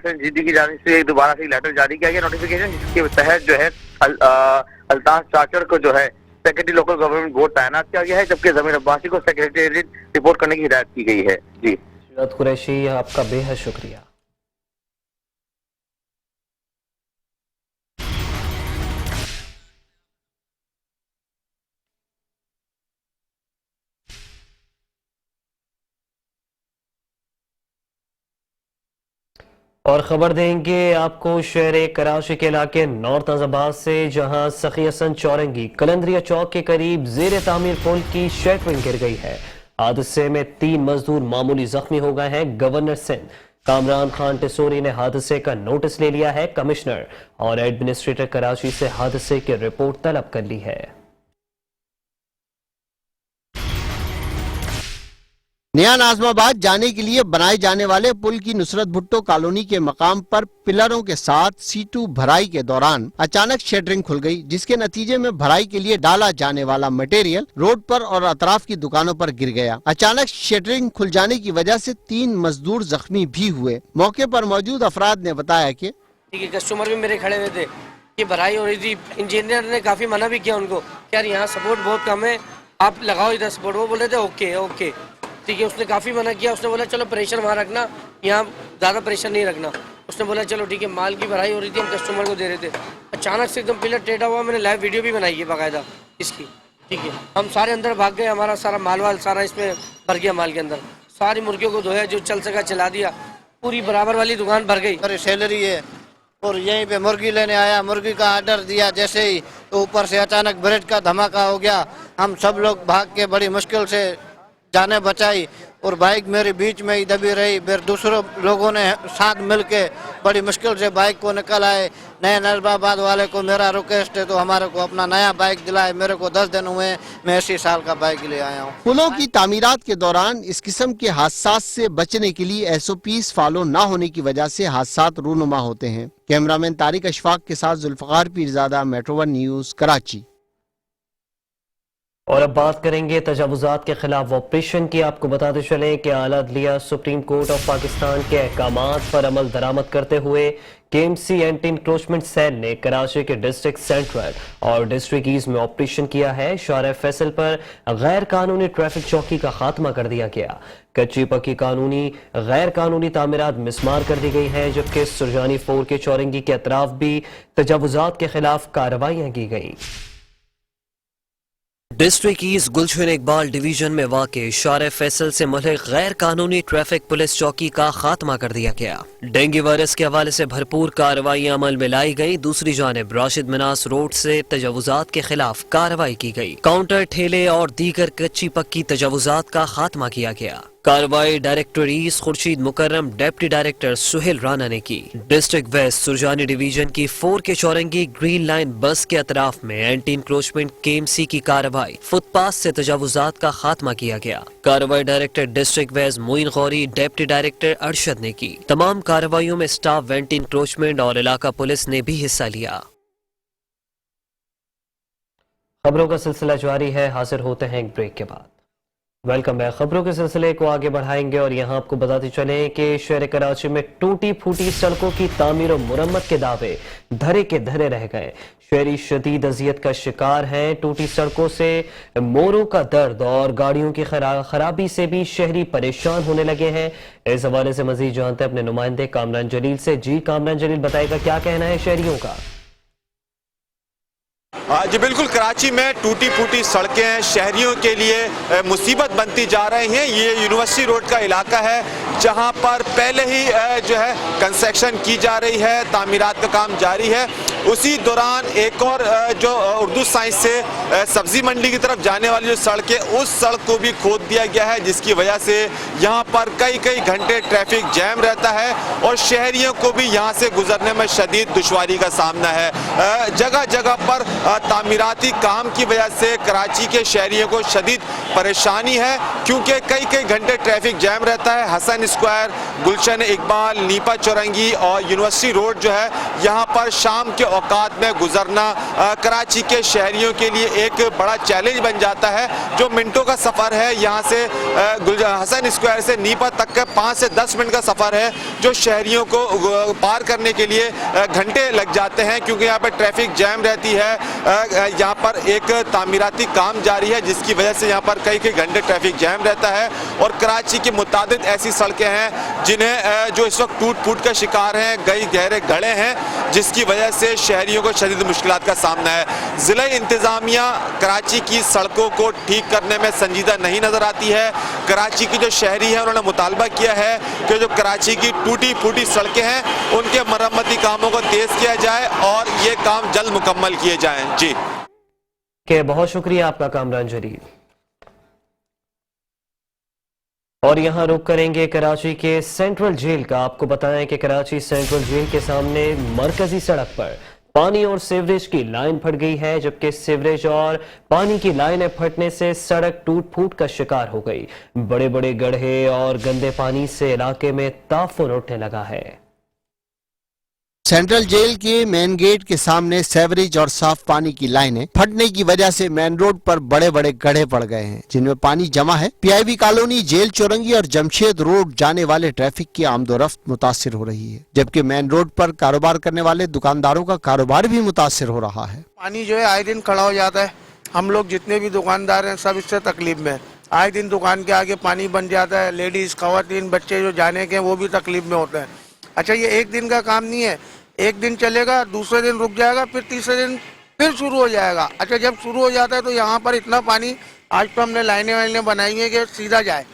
FNGD की जानिब से दोबारा से लेटर जारी किया गया, नोटिफिकेशन, जिसके तहत जो है अल्ताफ चाचड़ को जो है सेक्रेटरी लोकल गवर्नमेंट बोर्ड तैनात किया गया है, जबकि जमीर अब्बासी को सेक्रेटेरिएट रिपोर्ट करने की हिदायत की गई है। जी शुजात कुरैशी, आपका बेहद शुक्रिया। और खबर देंगे आपको शहर कराची के इलाके नॉर्थ अजाबाद से, जहां सखी हसन चौरंगी कलंदरिया चौक के करीब जेर तामीर पुल की शटरिंग गिर गई है। हादसे में 3 मजदूर मामूली जख्मी हो गए हैं। गवर्नर सिंध कामरान खान टिसोरी ने हादसे का नोटिस ले लिया है। कमिश्नर और एडमिनिस्ट्रेटर कराची से हादसे की रिपोर्ट तलब कर ली है। नया नाजमाबाद जाने के लिए बनाए जाने वाले पुल की नुसरत भुट्टो कॉलोनी के मकाम पर पिलरों के साथ सीटू भराई के दौरान अचानक शटरिंग खुल गई, जिसके नतीजे में भराई के लिए डाला जाने वाला मटेरियल रोड पर और अतराफ की दुकानों पर गिर गया। अचानक शटरिंग खुल जाने की वजह से 3 मजदूर जख्मी भी हुए। मौके पर मौजूद अफराद ने बताया कि कस्टमर भी मेरे खड़े हुए थे कि भराई हो रही थी। इंजीनियर ने काफी मना भी किया उनको, यार यहाँ सपोर्ट बहुत कम है, आप लगाओ इधर सपोर्ट। वो बोल रहे थे ओके ओके ठीक है। उसने काफ़ी मना किया। उसने बोला चलो प्रेशर वहाँ रखना, यहाँ ज़्यादा प्रेशर नहीं रखना। उसने बोला चलो ठीक है। माल की भराई हो रही थी, हम कस्टमर को दे रहे थे। अचानक से एकदम पिलर टेढ़ा हुआ। मैंने लाइव वीडियो भी बनाई है बाकायदा इसकी, ठीक है। हम सारे अंदर भाग गए, हमारा सारा माल वाल सारा इसमें भर गया। माल के अंदर सारी मुर्गियों को धोया, जो चल सका चला दिया। पूरी बराबर वाली दुकान भर गई। मेरी सैलरी है और यहीं पे मुर्गी लेने आया, मुर्गी का आर्डर दिया जैसे ही, तो ऊपर से अचानक ब्रेड का धमाका हो गया। हम सब लोग भाग के बड़ी मुश्किल से जाने बचाई और बाइक मेरी बीच में ही दबी रही। फिर दूसरों लोगों ने साथ मिलके बड़ी मुश्किल से बाइक को निकल आए। नए नाजमाबाद वाले को मेरा रिक्वेस्ट है तो हमारे को अपना नया बाइक दिलाए। मेरे को 10 दिन हुए, मैं 80 साल का बाइक ले आया हूँ। पुलों की तामीरात के दौरान इस किस्म के हादसात से बचने के लिए SOPs फॉलो न होने की वजह से हादसात रूनुमा होते हैं। कैमरामैन तारिक अशफाक के साथ जुल्फकार पीरजादा, मेट्रो 1 न्यूज, कराची। और अब बात करेंगे तजावुजात के खिलाफ ऑपरेशन की। आपको बताते चलें कि आला अदलिया सुप्रीम कोर्ट ऑफ पाकिस्तान के अहकामात पर अमल दरामद करते हुए KMC एंटी इंक्रोचमेंट सेल ने कराची के डिस्ट्रिक्ट सेंट्रल और डिस्ट्रिक्ट ईस्ट में ऑपरेशन किया है। शारे फैसल पर गैर कानूनी ट्रैफिक चौकी का खात्मा कर दिया गया। कच्ची पक्की कानूनी गैर कानूनी तामीरात मिसमार कर दी गई है, जबकि सुरजानी 4 के चौरंगी के अतराफ भी तजावुजात के खिलाफ कार्रवाइयां की गई। डिस्ट्रिक्ट ईस्ट गुलशन इकबाल डिवीजन में वाक़े शारे फैसल से मुल्हिक गैर कानूनी ट्रैफिक पुलिस चौकी का खात्मा कर दिया गया। डेंगू वायरस के हवाले से भरपूर कार्रवाइयां अमल में लाई गई। दूसरी जानिब राशिद मनास रोड से तजावुजात के खिलाफ कार्रवाई की गई। काउंटर, ठेले और दीगर कच्ची पक्की तजावुजात का खात्मा किया गया। कार्रवाई डायरेक्टर ईस्ट खुर्शीद मुकर्रम, डिप्टी डायरेक्टर सुहेल राना ने की। डिस्ट्रिक्ट वेस्ट सुरजानी डिवीजन की 4 के चौरंगी ग्रीन लाइन बस के अतराफ में एंटी इंक्रोचमेंट KMC की कार्रवाई, फुटपाथ से तजावुजात का खात्मा किया गया। कार्रवाई director district west Moin Ghauri, deputy director Arshad ने की। तमाम कार्रवाइयों में स्टाफ, एंटी इंक्रोचमेंट और इलाका पुलिस ने भी हिस्सा लिया। खबरों का सिलसिला जारी है, हाजिर होते हैं एक ब्रेक के बाद। Welcome back. खबरों के सिलसिले को आगे बढ़ाएंगे और यहाँ आपको बताते चलें कि शहर कराची में टूटी फूटी सड़कों की तामीर और मुरम्मत के दावे धरे के धरे रह गए। शहरी शदीद अजियत का शिकार हैं। टूटी सड़कों से मोरों का दर्द और गाड़ियों की खराबी से भी शहरी परेशान होने लगे हैं। इस हवाले से मजीद जानते हैं अपने नुमाइंदे कामरान जलील से। जी कामरान जलील, बताएगा क्या कहना है शहरियों का? جی بالکل، کراچی میں ٹوٹی پھوٹی سڑکیں شہریوں کے لیے مصیبت بنتی جا رہی ہیں. یہ یونیورسٹی روڈ کا علاقہ ہے جہاں پر پہلے ہی جو ہے کنسٹرکشن کی جا رہی ہے، تعمیرات کا کام جاری ہے. اسی دوران ایک اور جو اردو سائنس سے سبزی منڈی کی طرف جانے والی جو سڑک ہے اس سڑک کو بھی کھود دیا گیا ہے، جس کی وجہ سے یہاں پر کئی گھنٹے ٹریفک جیم رہتا ہے اور شہریوں کو بھی یہاں سے گزرنے میں شدید دشواری کا سامنا ہے. جگہ جگہ پر تعمیراتی کام کی وجہ سے کراچی کے شہریوں کو شدید پریشانی ہے، کیونکہ کئی گھنٹے ٹریفک جیم رہتا ہے. حسن اسکوائر، گلشن اقبال، نیپا چورنگی اور یونیورسٹی روڈ جو ہے یہاں پر شام کے اوقات میں گزرنا کراچی کے شہریوں کے لیے ایک بڑا چیلنج بن جاتا ہے. جو منٹوں کا سفر ہے یہاں سے حسن اسکوائر سے نیپا تک کا 5 سے 10 منٹ کا سفر ہے، جو شہریوں کو پار کرنے کے لیے گھنٹے لگ جاتے ہیں، کیونکہ یہاں پر ٹریفک جیم رہتی ہے. یہاں پر ایک تعمیراتی کام جاری ہے جس کی وجہ سے یہاں پر کئی گھنٹے ٹریفک جیم رہتا ہے. اور کراچی کی متعدد ایسی سڑکیں ہیں جنہیں جو اس وقت ٹوٹ پھوٹ کا شکار ہیں، کئی گہرے گڑھے ہیں، جس کی وجہ سے شہریوں کو شدید مشکلات کا سامنا ہے. ضلع انتظامیہ کراچی کی سڑکوں کو ٹھیک کرنے میں سنجیدہ نہیں نظر آتی ہے. کراچی کی جو شہری ہیں انہوں نے مطالبہ کیا ہے کہ جو کراچی کی ٹوٹی پھوٹی سڑکیں ہیں ان کے مرمتی کاموں کو تیز کیا جائے اور یہ کام جلد مکمل کیے جائیں. جی کہ بہت شکریہ آپ کا کامران جلیل. اور یہاں رک کریں گے کراچی کے سینٹرل جیل کا. آپ کو بتائیں کہ کراچی سینٹرل جیل کے سامنے مرکزی سڑک پر پانی اور سیوریج کی لائن پھٹ گئی ہے، جبکہ سیوریج اور پانی کی لائنیں پھٹنے سے سڑک ٹوٹ پھوٹ کا شکار ہو گئی. بڑے گڑھے اور گندے پانی سے علاقے میں تعفن اٹھنے لگا ہے. سینٹرل جیل کے مین گیٹ کے سامنے سیوریج اور صاف پانی کی لائنیں پھٹنے کی وجہ سے مین روڈ پر بڑے گڑھے پڑ گئے ہیں جن میں پانی جمع ہے. پی آئی بی کالونی، جیل چورنگی اور جمشید روڈ جانے والے ٹریفک کی آمد و رفت متاثر ہو رہی ہے، جبکہ مین روڈ پر کاروبار کرنے والے دکانداروں کا کاروبار بھی متاثر ہو رہا ہے. پانی جو ہے آئے دن کھڑا ہو جاتا ہے. ہم لوگ جتنے بھی دکاندار ہیں سب اس سے تکلیف میں. آئے دن دکان کے آگے پانی بن جاتا ہے. لیڈیز، خواتین، بچے جو جانے کے وہ بھی تکلیف میں ہوتے ہیں. اچھا، یہ ایک دن کا کام نہیں ہے. ایک دن چلے گا، دوسرے دن رک جائے گا، پھر تیسرے دن پھر شروع ہو جائے گا. اچھا، جب شروع ہو جاتا ہے تو یہاں پر اتنا پانی، آج تو ہم نے لائنیں بنائی ہیں کہ سیدھا جائے،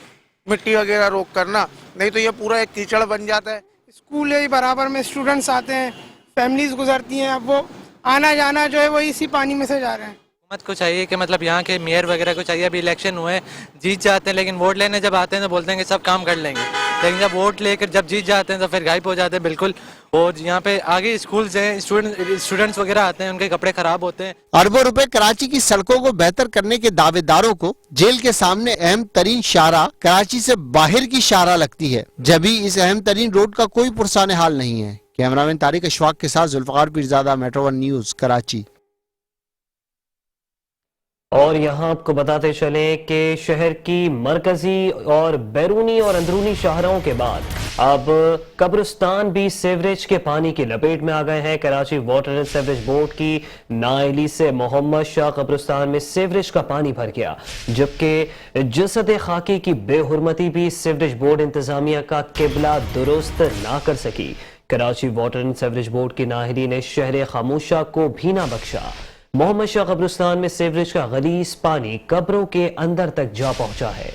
مٹی وغیرہ روک کرنا، نہیں تو یہ پورا ایک کیچڑ بن جاتا ہے. اسکول ہے برابر میں، اسٹوڈنٹس آتے ہیں، فیملیز گزرتی ہیں، اب وہ آنا جانا جو ہے وہ اسی پانی میں سے جا رہے ہیں. حکومت کو چاہیے کہ مطلب یہاں کے میئر وغیرہ کو چاہیے، ابھی الیکشن ہوئے جیت جاتے ہیں لیکن ووٹ لینے جب آتے ہیں تو بولتے ہیں کہ سب کام کر لیں گے، لیکن جب ووٹ لے کر جب جیت جاتے ہیں تو پھر غائب ہو جاتے ہیں بالکل. اور یہاں پہ آگے اسکولز ہیں، اسٹوڈنٹس وغیرہ آتے ہیں، ان کے کپڑے خراب ہوتے ہیں. اربوں روپے کراچی کی سڑکوں کو بہتر کرنے کے دعوے داروں کو جیل کے سامنے اہم ترین شاہراہ کراچی سے باہر کی شاہراہ لگتی ہے، جبھی اس اہم ترین روڈ کا کوئی پرسان حال نہیں ہے. کیمرامین طارق اشفاق کے ساتھ Zulfiqar Pirzada, metro one news, Karachi. اور یہاں آپ کو بتاتے چلیں کہ شہر کی مرکزی اور بیرونی اور اندرونی شاہراہوں کے بعد اب قبرستان بھی سیوریج کے پانی کی لپیٹ میں آ گئے ہیں. Karachi water and sewerage board کی نااہلی سے محمد شاہ قبرستان میں سیوریج کا پانی بھر گیا، جبکہ جسد خاکی کی بے حرمتی بھی سیوریج بورڈ انتظامیہ کا قبلہ درست نہ کر سکی. Karachi water and sewerage board کی نااہلی نے شہر خاموشہ کو بھی نہ بخشا. محمد شاہ قبرستان میں سیوریج کا غلیظ پانی قبروں کے اندر تک جا پہنچا ہے.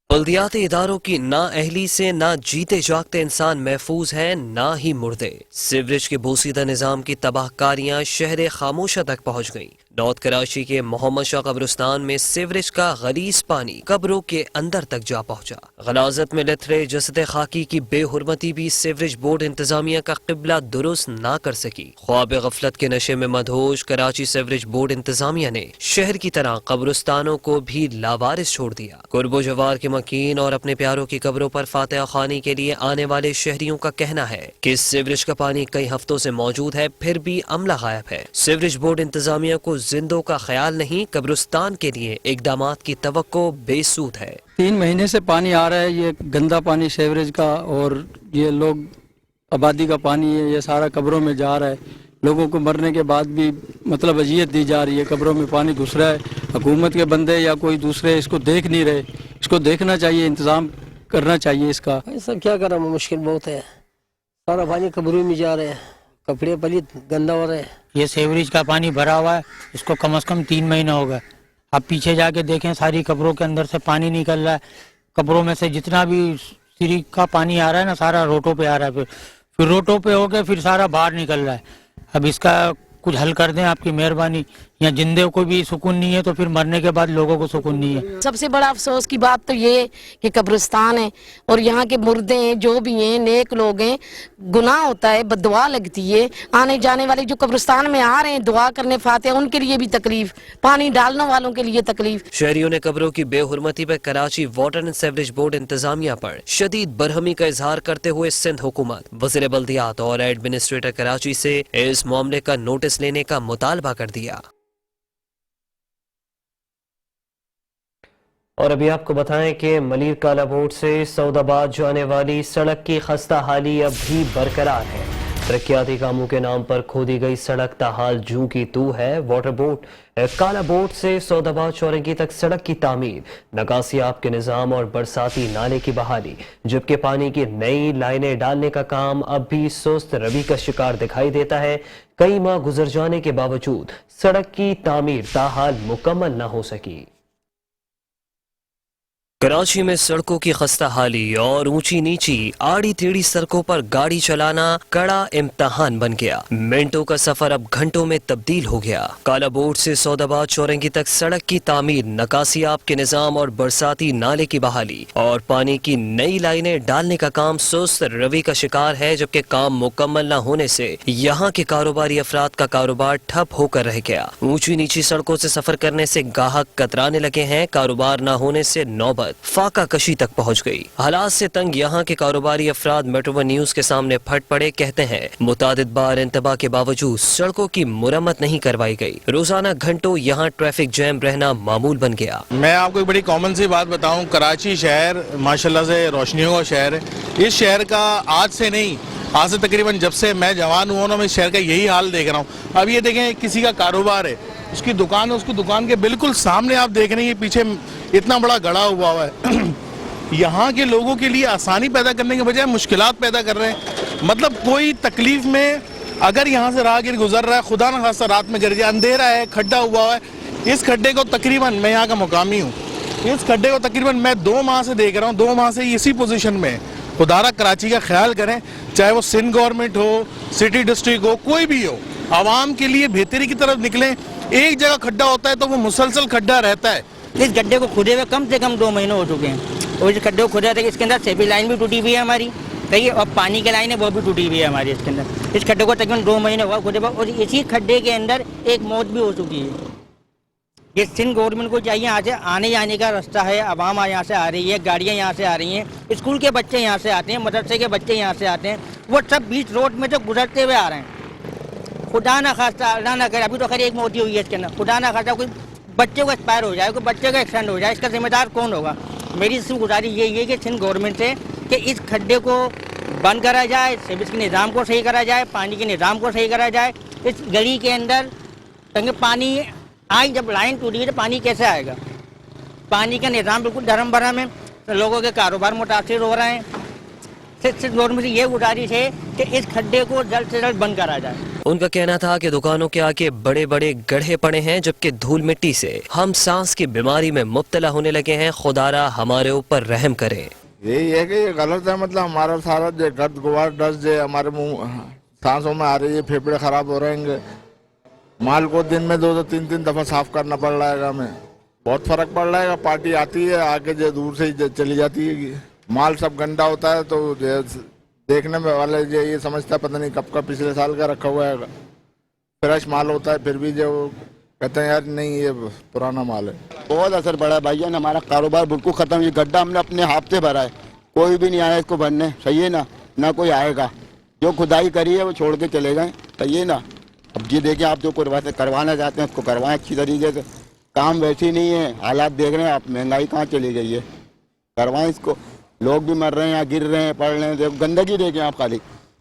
بلدیاتی اداروں کی نااہلی سے نہ جیتے جاگتے انسان محفوظ ہیں نہ ہی مردے. سیوریج کے بوسیدہ نظام کی تباہ کاریاں شہر خاموشہ تک پہنچ گئیں. نارتھ کراچی کے محمد شاہ قبرستان میں سیوریج کا غلیظ پانی قبروں کے اندر تک جا پہنچا. غلاظت میں لتھڑے جسد خاکی کی بے حرمتی بھی سیوریج بورڈ انتظامیہ کا قبلہ درست نہ کر سکی. خواب غفلت کے نشے میں مدہوش کراچی سیوریج بورڈ انتظامیہ نے شہر کی طرح قبرستانوں کو بھی لاوارث چھوڑ دیا. قرب و جوار کے مکین اور اپنے پیاروں کی قبروں پر فاتحہ خوانی کے لیے آنے والے شہریوں کا کہنا ہے کہ سیوریج کا پانی کئی ہفتوں سے موجود ہے پھر بھی عملہ غائب ہے. سیوریج بورڈ انتظامیہ کو زندوں کا خیال نہیں، قبرستان کے لیے اقدامات کی توقع بے سود ہے. 3 مہینے سے پانی آ رہا ہے، یہ گندا پانی سیوریج کا، اور یہ لوگ آبادی کا پانی ہے، یہ سارا قبروں میں جا رہا ہے. لوگوں کو مرنے کے بعد بھی مطلب اذیت دی جا رہی ہے، قبروں میں پانی گھس رہا ہے. حکومت کے بندے یا کوئی دوسرے اس کو دیکھ نہیں رہے. اس کو دیکھنا چاہیے، انتظام کرنا چاہیے اس کا. سب کیا کرنا، مشکل بہت ہے. سارا پانی قبروں میں جا رہے ہیں، کپڑے پلیت گندا ہو رہے ہیں. ये सेवरेज का पानी भरा हुआ है, इसको कम से कम 3 महीने हो गए। आप पीछे जाके देखें, सारी कब्रों के अंदर से पानी निकल रहा है। कब्रों में से जितना भी सीरी का पानी आ रहा है ना, सारा रोटों पे आ रहा है, फिर रोटों पे हो गया, फिर सारा बाहर निकल रहा है। अब इसका कुछ हल कर दें, आपकी मेहरबानी। यहाँ जिंदे को भी सुकून नहीं है तो फिर मरने के बाद लोगों को सुकून नहीं है। सबसे बड़ा अफसोस की बात तो ये कि कब्रिस्तान है और यहाँ के मुर्दे हैं, जो भी हैं, नेक लोग हैं, गुनाह होता है, बददुआ लगती है। आने जाने वाले जो कब्रिस्तान में आ रहे हैं दुआ करने फातिहा, उनके लिए भी तकलीफ, पानी डालने वालों के लिए तकलीफ। शहरियों ने कब्रों की बेहुरमती पर Karachi water and sewerage board इंतजामिया पर शदीद बरहमी का इजहार करते हुए सिंध हुकूमत, वज़ीर बल्दियात और एडमिनिस्ट्रेटर कराची से इस मामले का नोटिस लेने का मुतालबा कर दिया। और अभी आपको बताएं कि मलिर काला बोर्ड से सऊदाबाद जाने वाली सड़क की खस्ता हाली अब भी बरकरार है। तरक्याती कामों के नाम पर खोदी गई सड़क ताहाल जू की तू है। वाटर बोर्ड काला बोर्ड से सऊदाबाद चौरंगी तक सड़क की तामीर, निकासियाब के निज़ाम और बरसाती नाले की बहाली, जबकि पानी की नई लाइनें डालने का काम अब भी सुस्त रवि का शिकार दिखाई देता है। कई माह गुजर जाने के बावजूद सड़क की तामीर ताहाल मुकम्मल न हो सकी। कराची में सड़कों की खस्ता हाली और ऊंची नीची आड़ी टेढ़ी सड़कों पर गाड़ी चलाना कड़ा इम्तहान बन गया। मिनटों का सफर अब घंटों में तब्दील हो गया। काला बोर्ड से सऊदाबाद चौरंगी तक सड़क की तामीर, निकासियाब के निजाम और बरसाती नाले की बहाली और पानी की नई लाइनें डालने का काम सुस्त रवि का शिकार है, जबकि काम मुकम्मल न होने से यहाँ के कारोबारी अफराद का कारोबार ठप होकर रह गया। ऊंची नीची सड़कों से सफर करने से गाहक कतराने लगे हैं। कारोबार न होने से नौबत फाका कशी तक पहुंच गई। हालात से तंग यहाँ के कारोबारी अफराद मेट्रो वन न्यूज के सामने फट पड़े। कहते हैं मुतादिद बार इंतबा के बावजूद सड़कों की मुरम्मत नहीं करवाई गई। रोजाना घंटों यहाँ ट्रैफिक जैम रहना मामूल बन गया। मैं आपको एक बड़ी कॉमन सी बात बताऊं, कराची शहर माशाल्लाह से रोशनियों का शहर है। इस शहर का आज से नहीं, आज से तकरीबन जब से मैं जवान हुआ ना, मैं इस शहर का यही हाल देख रहा हूँ। अब ये देखें, किसी का कारोबार है, उसकी दुकान है, उसकी दुकान के बिल्कुल सामने आप देख रहे हैं पीछे इतना बड़ा गड़ा हुआ है। यहाँ के लोगों के लिए आसानी पैदा करने के बजाय मुश्किलात पैदा कर रहे हैं। मतलब कोई तकलीफ में अगर यहाँ से राहगीर गुजर रहा है, खुदा न खास्ता रात में गिर जाए, अंधेरा है, खड्डा हुआ है, इस खड्डे को तकरीबन, मैं यहाँ का मुकामी हूँ, इस खड्डे को तकरीबन मैं 2 माह से देख रहा हूँ, 2 माह से इसी पोजीशन में। खुदारा कराची का ख्याल करें, चाहे वो सिंध गवर्नमेंट हो, सिटी डिस्ट्रिक्ट हो, कोई भी हो, आवाम के लिए बेहतरी की तरफ निकलें। एक जगह खड्डा होता है तो वो मुसलसल खड्डा रहता है। इस गड्ढे को खुदे हुए कम से कम 2 महीने हो चुके हैं और इस गड्ढे को खुदा था, इसके अंदर सेवी लाइन भी टूटी हुई है हमारी, सही है, और पानी की लाइन है वो भी टूटी हुई है हमारी इसके अंदर। इस खड्डे को तकरीबन 2 महीने हुआ खुदे, और इसी खड्डे के अंदर एक मौत भी हो चुकी है। ये सिंध गवर्नमेंट को चाहिए, यहाँ से आने जाने का रास्ता है, आवाम यहाँ से आ रही है, गाड़ियाँ यहाँ से आ रही हैं, स्कूल के बच्चे यहाँ से आते हैं, मदरसे के बच्चे यहाँ से आते हैं, वो सब बीच रोड में तो गुजरते हुए आ रहे हैं। खुदा ना खास्ता, अल्लाह ना करे, अभी तो खैर एक मौत हुई है इसके अंदर, खुदा ना खास्ता कोई बच्चे को एक्सपायर हो जाए, कोई बच्चे का एक्सीडेंट हो जाए, इसका जिम्मेदार कौन होगा? मेरी सिर्फ गुजारिश यही है कि सिंध गवर्नमेंट से कि इस खड्डे को बंद करा जाए, सर्विस के निज़ाम को सही करा जाए, पानी के निज़ाम को सही करा जाए। इस गली के अंदर क्योंकि पानी आई, जब लाइन टूटी है तो पानी कैसे आएगा? पानी का निज़ाम बिल्कुल धर्म भरम है, तो लोगों के कारोबार मुतासिर हो रहे हैं। सिंध गवर्नमेंट से ये गुजारिश है कि इस खड्डे को जल्द से जल्द बंद करा जाए। उनका कहना था कि दुकानों के आगे बड़े बड़े गड्ढे पड़े हैं, जबकि धूल मिट्टी से हम सांस की बीमारी में मुब्तला होने लगे हैं। खुदारा हमारे ऊपर रहम करे। यही है कि ये गलत है, मतलब हमारा सारा जो गर्द गुबार डस्ट जो हमारे मुंह सांसों में आ रही है, फेफड़े खराब हो रहे हैं। माल को दिन में 2-2 3-3 दफा साफ करना पड़ रहा है, हमें बहुत फर्क पड़ रहा है। पार्टी आती है आके जो दूर से ही चली जाती है, माल सब गंदा होता है, तो देखने में वाले जो ये समझता है पता नहीं कब का पिछले साल का रखा हुआ है, फ्रेश माल होता है, फिर भी जो कहते हैं यार नहीं ये पुराना माल है। बहुत असर पड़ा है भाईजान, हमारा कारोबार बिल्कुल खत्म। ये गड्ढा हमने अपने हाथ से भरा है, कोई भी नहीं आया इसको भरने, सही है ना कोई आएगा। जो खुदाई करी है वो छोड़ के चले गए, सही है ना। अब ये देखें, आप जो करवाना चाहते हैं उसको करवाएं अच्छी तरीके से। काम वैसे ही नहीं है, हालात देख रहे हैं आप, महंगाई कहाँ चली गई है, करवाएं इसको। लोग भी मर रहे हैं, गिर रहे हैं, पड़ रहे हैं, गंदगी देखें आप खाली।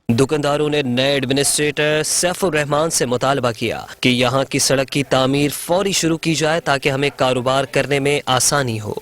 दुकानदारों ने नए एडमिनिस्ट्रेटर सैफुर रहमान से मुतालबा किया कि यहाँ की सड़क की तामीर फौरी शुरू की जाए ताकि हमें कारोबार करने में आसानी हो।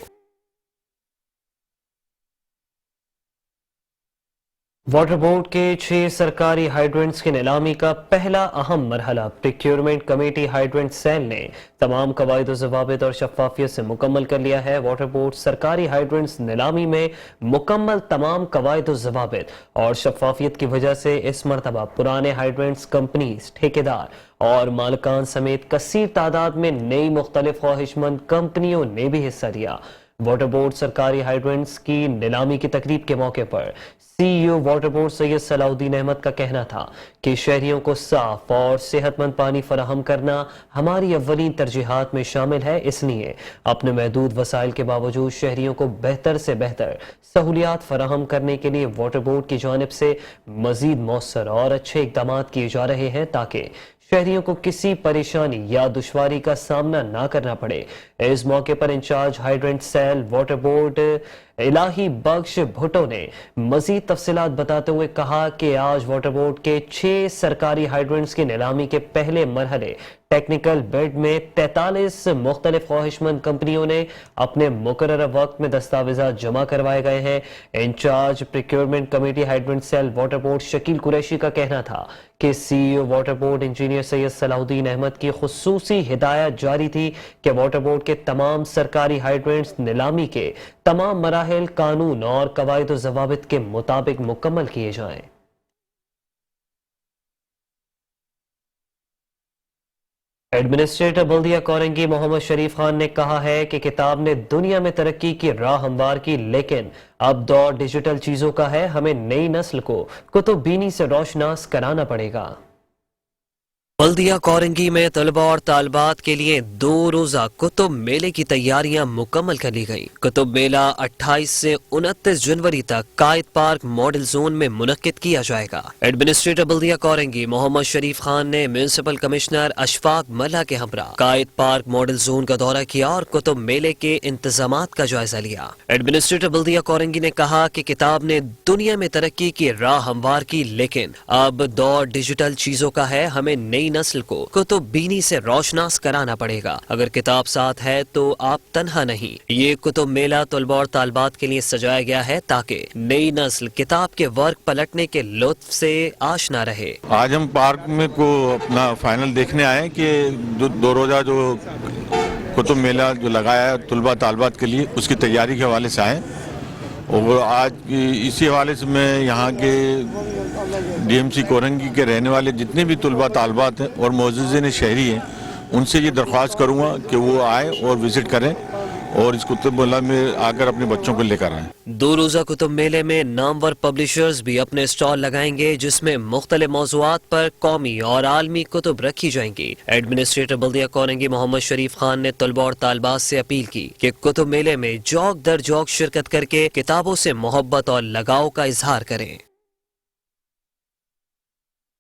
वाटर बोर्ड के 6 सरकारी हाइड्रेंट्स की नीलामी का पहला अहम मरहला प्रोक्योरमेंट कमेटी हाइड्रेंट सेल ने तमाम कवायद ज़वाबित और शफाफियत से मुकम्मल कर लिया है। वाटर बोर्ड सरकारी हाइड्रेंट्स नीलामी में मुकम्मल तमाम कवायद ज़वाबित और शफाफियत की वजह से इस मरतबा पुराने हाइड्रेंट्स कंपनीज, ठेकेदार और मालिकान समेत कसीर तादाद में नई मुख्तलिफ ख्वाहिशमंद कंपनियों ने भी हिस्सा लिया। वाटर बोर्ड सरकारी हाइड्रेंट्स की नीलामी की तकरीब के मौके पर CEO water board Syed Salahuddin Ahmed का कहना था कि शहरियों को साफ और सेहतमंद पानी फराहम करना हमारी अव्वलीन तरजीहात में शामिल है। इसलिए अपने महदूद वसाइल के बावजूद शहरियों को बेहतर से बेहतर सहूलियात फराहम करने के लिए वाटर बोर्ड की जानिब से मजीद मौसर और अच्छे इकदाम किए जा रहे हैं ताकि शहरियों को किसी परेशानी या दुश्वारी का सामना ना करना पड़े। इस मौके पर in charge hydrant cell water board Ilahi Bakhsh Bhutto ने मजीद तफसीलात बताते हुए कहा कि आज वाटर बोर्ड के 6 सरकारी हाइड्रेंट्स की नीलामी के पहले मरहले टेक्निकल बेड में 43 मुख्तलिफ ख्वाहिशमंद कंपनियों ने अपने मुकर्रर वक्त में दस्तावेजात जमा करवाए गए हैं। Incharge procurement committee hydrant cell water board Shakeel Qureshi का कहना था कि CEO water board engineer Syed Salahuddin Ahmed की खुसूसी हिदायत जारी थी कि वाटर बोर्ड के तमाम सरकारी हाइड्रेंट्स नीलामी के तमाम मराहिल कानून और कवायद ज़वाबित के मुताबिक मुकम्मल किए जाएं। एडमिनिस्ट्रेटर बल्दिया कोरंगी मोहम्मद शरीफ खान ने कहा है कि किताब ने दुनिया में तरक्की की राह हमवार की, लेकिन अब दौर डिजिटल चीजों का है। हमें नई नस्ल को कुतुब बीनी से रोशनास कराना पड़ेगा। बल्दिया कोरंगी में तलबा और तालबात के लिए 2 रोजा कुतुब मेले की तैयारियां मुकम्मल कर ली गई। कुतुब मेला 28 से 29 जनवरी तक कायद पार्क मॉडल जोन में मुनक्किद किया जाएगा। एडमिनिस्ट्रेटर बल्दिया कोरंगी मोहम्मद शरीफ खान ने म्यूनिसिपल कमिश्नर अशफाक मल्ला के हमरा कायद पार्क मॉडल जोन का दौरा किया और कुतुब मेले के इंतजामात का जायजा लिया। एडमिनिस्ट्रेटर बल्दिया कोरंगी ने कहा कि किताब ने दुनिया में तरक्की की राह हमवार की, लेकिन अब दौर डिजिटल चीजों का है। हमें नई नस्ल को कुतुब बीनी से रोशनास कराना पड़ेगा। अगर किताब साथ है तो आप तन्हा नहीं। ये कुतुब मेला तलबा और तालबात के लिए सजाया गया है ताकि नई नस्ल किताब के वर्क पलटने के लुत्फ से आशना रहे। आज हम पार्क में को अपना फाइनल देखने आए कि 2 रोजा जो कुतुब मेला जो लगाया है तलबा तालबात के लिए, उसकी तैयारी के हवाले से आए। और आज इसी हवाले से मैं यहाँ के डीएमसी कोरंगी के रहने वाले जितने भी तलबा तालबात हैं और मोअज़्ज़िज़ीन शहरी हैं, उनसे ये दरख्वास्त करूँगा कि वो आए और विज़िट करें और इस कुतुब मेला में आकर अपने बच्चों को लेकर आएँ। 2 रोजा कुतुब मेले में नामवर पब्लिशर्स भी अपने स्टॉल लगाएंगे जिसमें मुख्तलिफ मौज़ूआत पर कौमी और आलमी कुतुब रखी जाएंगी। एडमिनिस्ट्रेटर बल्दिया कोरंगी मोहम्मद शरीफ खान ने तलबा और तालबात से अपील की कि कुतुब मेले में जौक दर जौक शिरकत करके किताबों से मोहब्बत और लगाव का इजहार करें।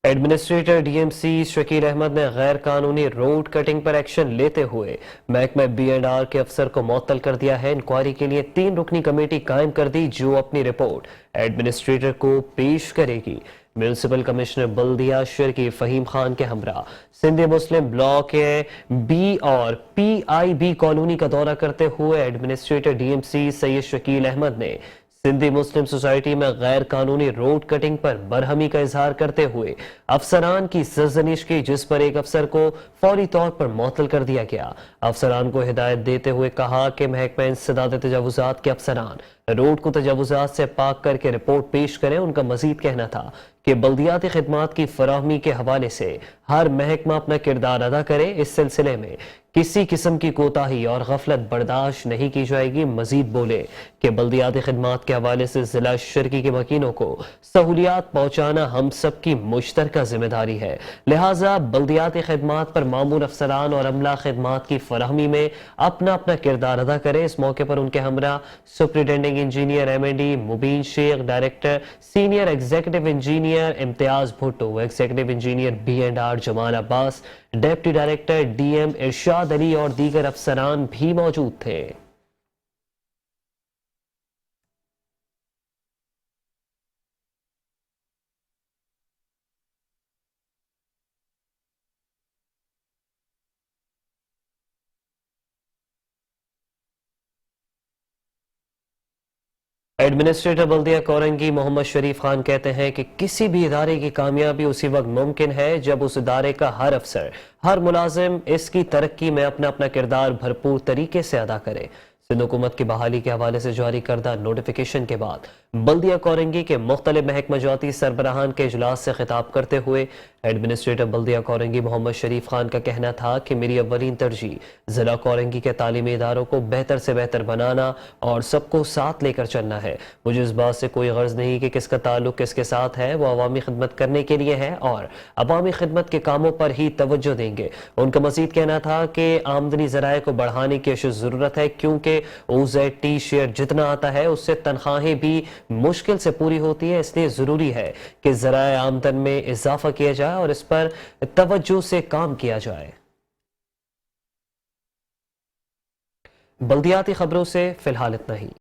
एडमिनिस्ट्रेटर डीएमसी शकील अहमद ने गैर कानूनी रोड कटिंग पर एक्शन लेते हुए महकमा B&R के अफसर को मुअत्तल कर दिया है। इंक्वायरी के लिए 3 रुकनी कमेटी कायम कर दी जो अपनी रिपोर्ट एडमिनिस्ट्रेटर को पेश करेगी। म्यूनिसिपल कमिश्नर बल्दिया शर्की फहीम खान के हमरा सिंधी मुस्लिम ब्लॉक के बी और PIB कॉलोनी का दौरा करते हुए एडमिनिस्ट्रेटर डीएमसी सैयद शकील अहमद ने सिंधी मुस्लिम सोसाइटी में गैर कानूनी रोड कटिंग पर बरहमी का इजहार करते हुए अफसरान की सरजनिश की, जिस पर एक अफसर को फौरी तौर पर मुअत्तल कर दिया गया। अफसरान को हिदायत देते हुए कहा कि महकमा इंसदाद तजावुजात के अफसरान रोड को तजावुजात से पाक करके रिपोर्ट पेश करें। उनका मजीद कहना था कि बल्दियाती खिदमात की फराहमी के हवाले से हर महकमा अपना किरदार अदा करे। इस सिलसिले में किसी किस्म की कोताही और गफलत बर्दाश्त नहीं की जाएगी। मजीद बोले कि बल्दियाती खिदमात के हवाले से जिला शर्की के मकीनों को सहूलियात पहुंचाना हम सब की मुश्तरका जिम्मेदारी है, लिहाजा बल्दियाती खिदमात पर मामूल अफसरान और अमला खिदमात की फराहमी में अपना अपना किरदार अदा करे। इस मौके पर उनके हमरा superintending engineer MND Mubeen Sheikh, director senior executive engineer Imtiaz Bhutto, executive engineer B&R Jamal Abbas, deputy director DM Irshad Ali और दीगर अफसरान भी मौजूद थे। एडमिनिस्ट्रेटर बल्दिया कोरंगी मोहम्मद शरीफ खान कहते हैं कि किसी भी इदारे की कामयाबी उसी वक्त मुमकिन है जब उस इदारे का हर अफसर, हर मुलाजिम इसकी तरक्की में अपना अपना किरदार भरपूर तरीके से अदा करे। सिंध हुकूमत की बहाली के हवाले से जारी करदा नोटिफिकेशन के बाद बल्दिया कोरंगी के मुख्तलिफ महकमाजाती सरबराहान के इजलास से खिताब करते हुए एडमिनिस्ट्रेटर बल्दिया कोरंगी मोहम्मद शरीफ खान का कहना था कि मेरी अव्वलीन तरजीह जिला कोरंगी के तालीमी इदारों को बेहतर से बेहतर बनाना और सबको साथ लेकर चलना है। मुझे इस बात से कोई गर्ज नहीं कि किसका ताल्लुक किसके साथ है, वो अवामी खिदमत करने के लिए है और अवामी खिदमत के कामों पर ही तवज्जो देंगे। उनका मजीद कहना था कि आमदनी ज़राए को बढ़ाने की अशद ज़रूरत है, क्योंकि OZT शेयर जितना आता है उससे तनख्वाहें भी मुश्किल से पूरी होती है। इसलिए ज़रूरी है कि ज़राए आमदन में इजाफा किया जाए और इस पर तवज्जो से काम किया जाए। बल्दियाती खबरों से फिलहाल इतना ही।